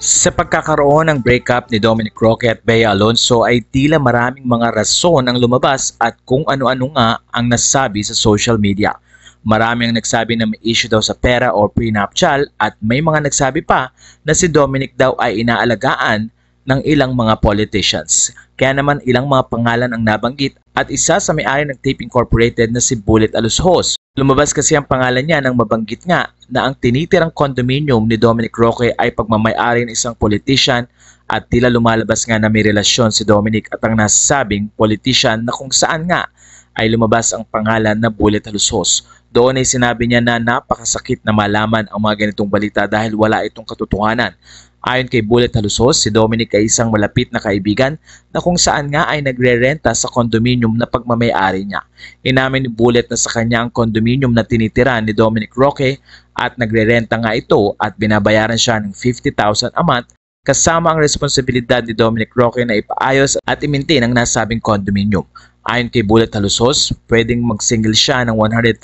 Sa pagkakaroon ng breakup ni Dominic Roque at Bea Alonso ay tila maraming mga rason ang lumabas at kung ano-ano nga ang nasabi sa social media. Marami ang nagsabi na may issue daw sa pera o prenuptial at may mga nagsabi pa na si Dominic daw ay inaalagaan ng ilang mga politicians. Kaya naman ilang mga pangalan ang nabanggit at isa sa may-ari ng Tape Incorporated na si Bullet Alushos. Lumabas kasi ang pangalan niya nang mabanggit nga na ang tinitirang condominium ni Dominic Roque ay pagmamay-ari ng isang politician at tila lumalabas nga na may relasyon si Dominic at ang nasabing politician na kung saan nga ay lumabas ang pangalan na Bullet Alushos. Doon ay sinabi niya na napakasakit na malaman ang mga ganitong balita dahil wala itong katotohanan. Ayon kay Bullet Alushos, si Dominic ay isang malapit na kaibigan na kung saan nga ay nagre-renta sa condominium na pagmamay-ari niya. Inamin ni Bullet na sa kanya ang condominium na tinitira ni Dominic Roque at nagre-renta nga ito at binabayaran siya ng 50,000 a month kasama ang responsibilidad ni Dominic Roque na ipaayos at i-maintain ang nasabing condominium. Ayon kay Bullet Alushos, pwedeng mag-single siya ng 100,000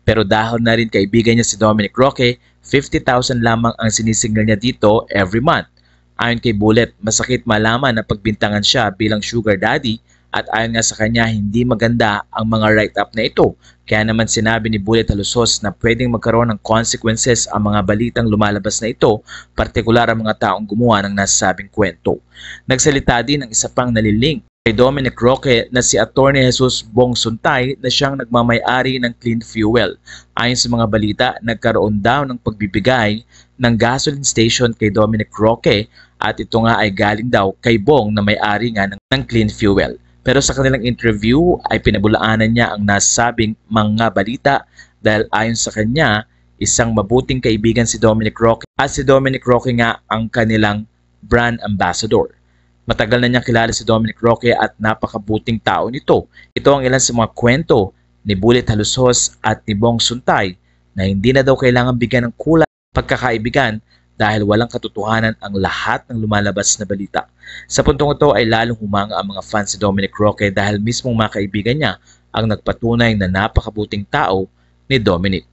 pero dahil na rin kaibigan niya si Dominic Roque, 50,000 lamang ang sinisingle niya dito every month. Ayon kay Bullet, masakit malaman na pagbintangan siya bilang sugar daddy at ayon nga sa kanya hindi maganda ang mga write-up na ito. Kaya naman sinabi ni Bullet Alushos na pwedeng magkaroon ng consequences ang mga balitang lumalabas na ito, partikular ang mga taong gumawa ng nasabing kwento. Nagsalita din ang isa pang nalilink kay Dominic Roque na si Atty. Jesus Bong Suntay na siyang nagmamay-ari ng Clean Fuel. Ayon sa mga balita, nagkaroon daw ng pagbibigay ng gasoline station kay Dominic Roque at ito nga ay galing daw kay Bong na may-ari nga ng Clean Fuel. Pero sa kanilang interview ay pinabulaanan niya ang nasabing mga balita dahil ayon sa kanya, isang mabuting kaibigan si Dominic Roque at si Dominic Roque nga ang kanilang brand ambassador. Matagal na niyang kilala si Dominic Roque at napakabuting tao nito. Ito ang ilan sa mga kwento ni Bullet Alushos at ni Bong Suntay na hindi na daw kailangan bigyan ng kulay pagkakaibigan dahil walang katotohanan ang lahat ng lumalabas na balita. Sa puntong ito ay lalong humanga ang mga fans si Dominic Roque dahil mismong mga kaibigan niya ang nagpatunay na napakabuting tao ni Dominic.